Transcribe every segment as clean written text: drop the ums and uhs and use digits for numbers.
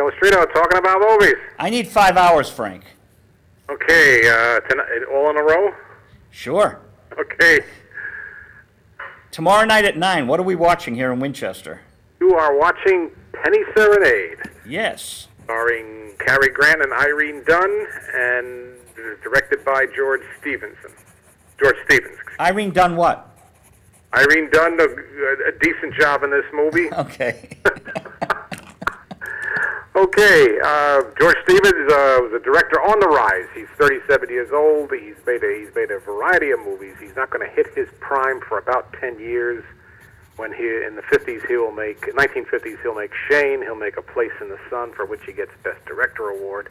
Joe Stritto talking about movies. I need 5 hours, Frank. Okay, tonight, all in a row? Sure. Okay. Tomorrow night at 9, what are we watching here in Winchester? You are watching Penny Serenade. Yes. Starring Cary Grant and Irene Dunn, and directed by George Stevens. Irene Dunn what? Irene Dunn, a decent job in this movie. Okay. Okay, George Stevens was a director on the rise. He's 37 years old. He's made a variety of movies. He's not going to hit his prime for about 10 years. When in the 1950s, he'll make Shane. He'll make A Place in the Sun, for which he gets Best Director Award.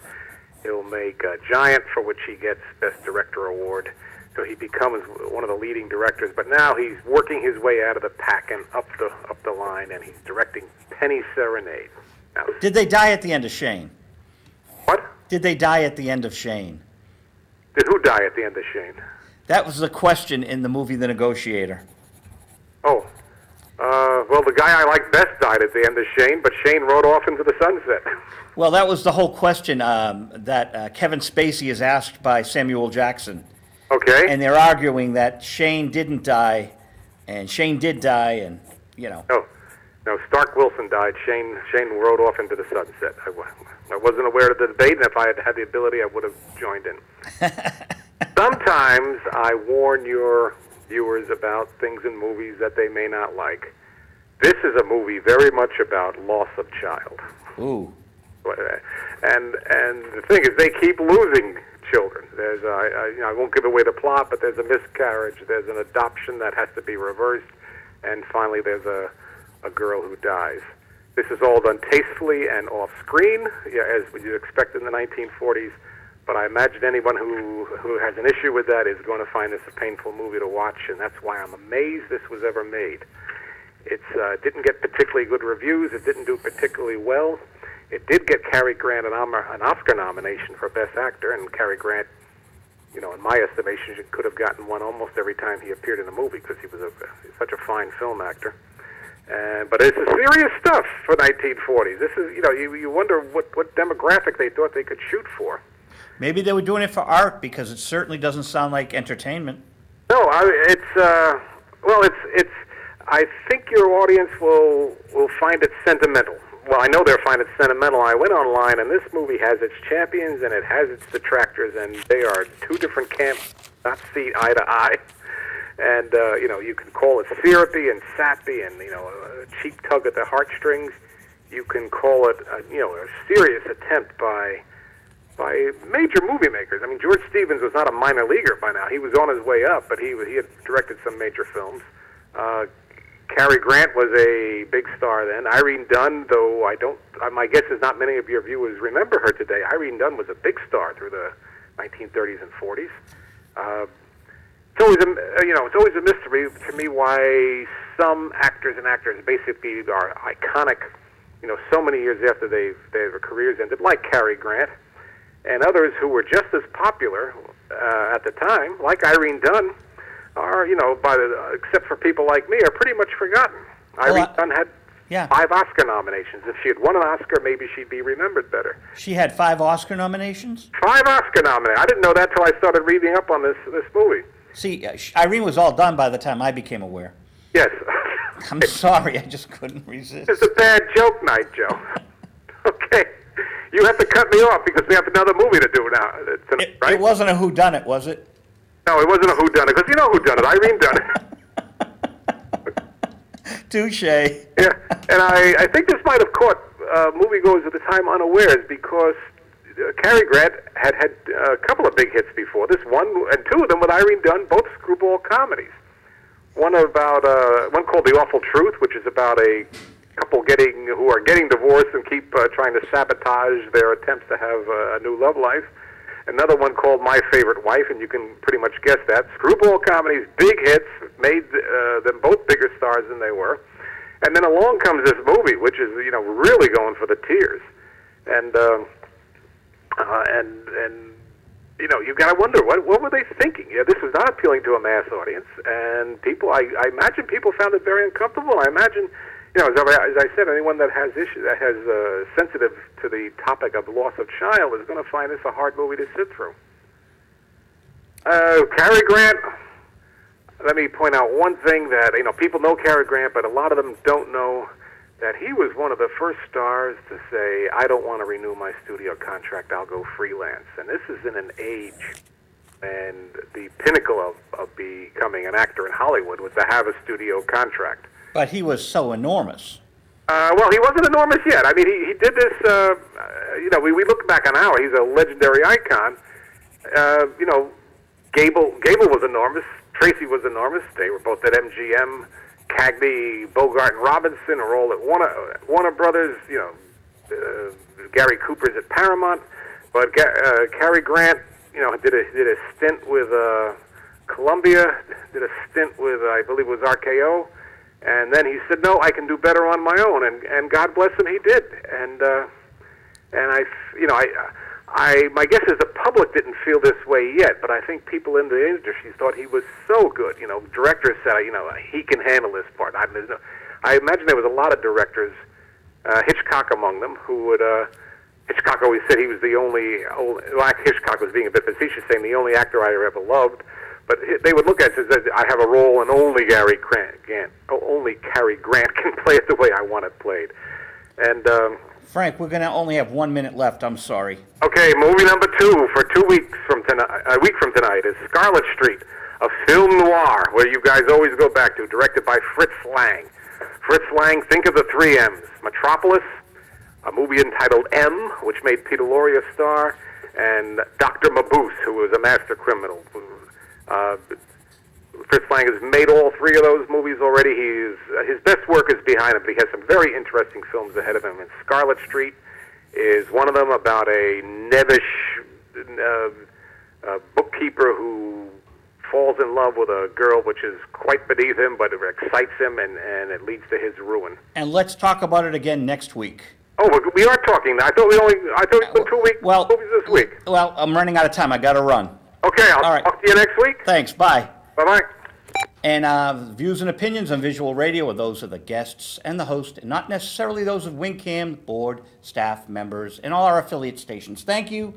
He'll make Giant, for which he gets Best Director Award. So he becomes one of the leading directors. But now he's working his way out of the pack and up the line, and he's directing Penny Serenade. Now, did they die at the end of Shane? What? Did they die at the end of Shane? Did who die at the end of Shane? That was the question in the movie The Negotiator. Oh. Well, the guy I like best died at the end of Shane, but Shane rode off into the sunset. Well, that was the whole question that Kevin Spacey is asked by Samuel Jackson. Okay. And they're arguing that Shane didn't die, and Shane did die, and, you know. No, Stark Wilson died. Shane rode off into the sunset. I wasn't aware of the debate, and if I had had the ability, I would have joined in. Sometimes I warn your viewers about things in movies that they may not like. This is a movie very much about loss of child. Ooh. And the thing is, they keep losing children. There's I won't give away the plot, but there's a miscarriage. There's an adoption that has to be reversed, and finally there's a girl who dies. This is all done tastefully and off-screen, as you'd expect in the 1940s. But I imagine anyone who has an issue with that is going to find this a painful movie to watch, and that's why I'm amazed this was ever made. It didn't get particularly good reviews. It didn't do particularly well. It did get Cary Grant an Oscar nomination for Best Actor, and Cary Grant, in my estimation, could have gotten one almost every time he appeared in a movie because he was such a fine film actor. But it's serious stuff for 1940s. This is, you wonder what demographic they thought they could shoot for. Maybe they were doing it for art, because it certainly doesn't sound like entertainment. No, I think your audience will find it sentimental. Well, I know they'll find it sentimental. I went online, and this movie has its champions and it has its detractors, and they are two different camps, not see eye to eye. And, you can call it syrupy and sappy and, a cheap tug at the heartstrings. You can call it, a serious attempt by major movie makers. I mean, George Stevens was not a minor leaguer by now. He was on his way up, but he had directed some major films. Cary Grant was a big star then. Irene Dunn, though my guess is not many of your viewers remember her today. Irene Dunn was a big star through the 1930s and 40s. It's always a mystery to me why some actors and actors basically are iconic, so many years after their careers ended, like Cary Grant, and others who were just as popular at the time, like Irene Dunn, are, except for people like me, are pretty much forgotten. Irene Dunn had 5 Oscar nominations. If she had won an Oscar, maybe she'd be remembered better. She had 5 Oscar nominations? 5 Oscar nominations. I didn't know that till I started reading up on this movie. See, Irene was all done by the time I became aware. Yes. I'm sorry, I just couldn't resist. It's a bad joke night, Joe. Okay. You have to cut me off because we have another movie to do now. Right? It wasn't a whodunit, was it? No, it wasn't a whodunit, because you know whodunit. Irene done it. Touche. Yeah, and I think this might have caught moviegoers at the time unawares, because Cary Grant had a couple of big hits before this, one and 2 of them with Irene Dunn, both screwball comedies. One called The Awful Truth, which is about a couple who are getting divorced and keep trying to sabotage their attempts to have a new love life. Another one called My Favorite Wife, and you can pretty much guess that. Screwball comedies, big hits, made them both bigger stars than they were. And then along comes this movie, which is, really going for the tears. And you got to wonder, what were they thinking? This was not appealing to a mass audience, and I imagine people found it very uncomfortable. I imagine you know, as I said, anyone that has issues, that has sensitive to the topic of loss of child is going to find this a hard movie to sit through. Cary Grant. Let me point out one thing that, you know, people know Cary Grant, but a lot of them don't know that he was one of the first stars to say, I don't want to renew my studio contract, I'll go freelance. And this is in an age, and the pinnacle of becoming an actor in Hollywood was to have a studio contract. But he was so enormous. Well, he wasn't enormous yet. I mean, he did this, you know, we look back on Howard, he's a legendary icon. You know, Gable was enormous, Tracy was enormous, they were both at MGM. Cagney, Bogart, and Robinson are all at Warner Brothers. You know, Gary Cooper's at Paramount, but Cary Grant, you know, did a stint with Columbia, did a stint with I believe it was RKO, and then he said, no, I can do better on my own, and God bless him, he did. And you know, my guess is the public didn't feel this way yet, but I think people in the industry thought he was so good. You know, directors said, you know, he can handle this part. I imagine there was a lot of directors, Hitchcock among them, who would, Hitchcock always said he was the only, well, Hitchcock was being a bit facetious, saying the only actor I ever loved, but they would look at it and say, I have a role and only Cary Grant can play it the way I want it played. And, Frank, we're going to only have 1 minute left. I'm sorry. Okay, movie number 2 for 2 weeks from tonight. A week from tonight is Scarlet Street, a film noir where you guys always go back to, directed by Fritz Lang. Fritz Lang, think of the 3 M's: Metropolis, a movie entitled M, which made Peter Lorre a star, and Dr. Mabuse, who was a master criminal. Fritz Lang has made all 3 of those movies already. His best work is behind him, but he has some very interesting films ahead of him. And Scarlet Street is one of them, about a nebbish bookkeeper who falls in love with a girl which is quite beneath him, but it excites him, and it leads to his ruin. And let's talk about it again next week. Oh, we are talking. I thought we did 2 weeks movies this week. Well, I'm running out of time. I got to run. Okay, I'll talk to you next week. Thanks. Bye. Bye-bye. And views and opinions on Visual Radio are those of the guests and the host, and not necessarily those of WinCam, board, staff, members, and all our affiliate stations. Thank you.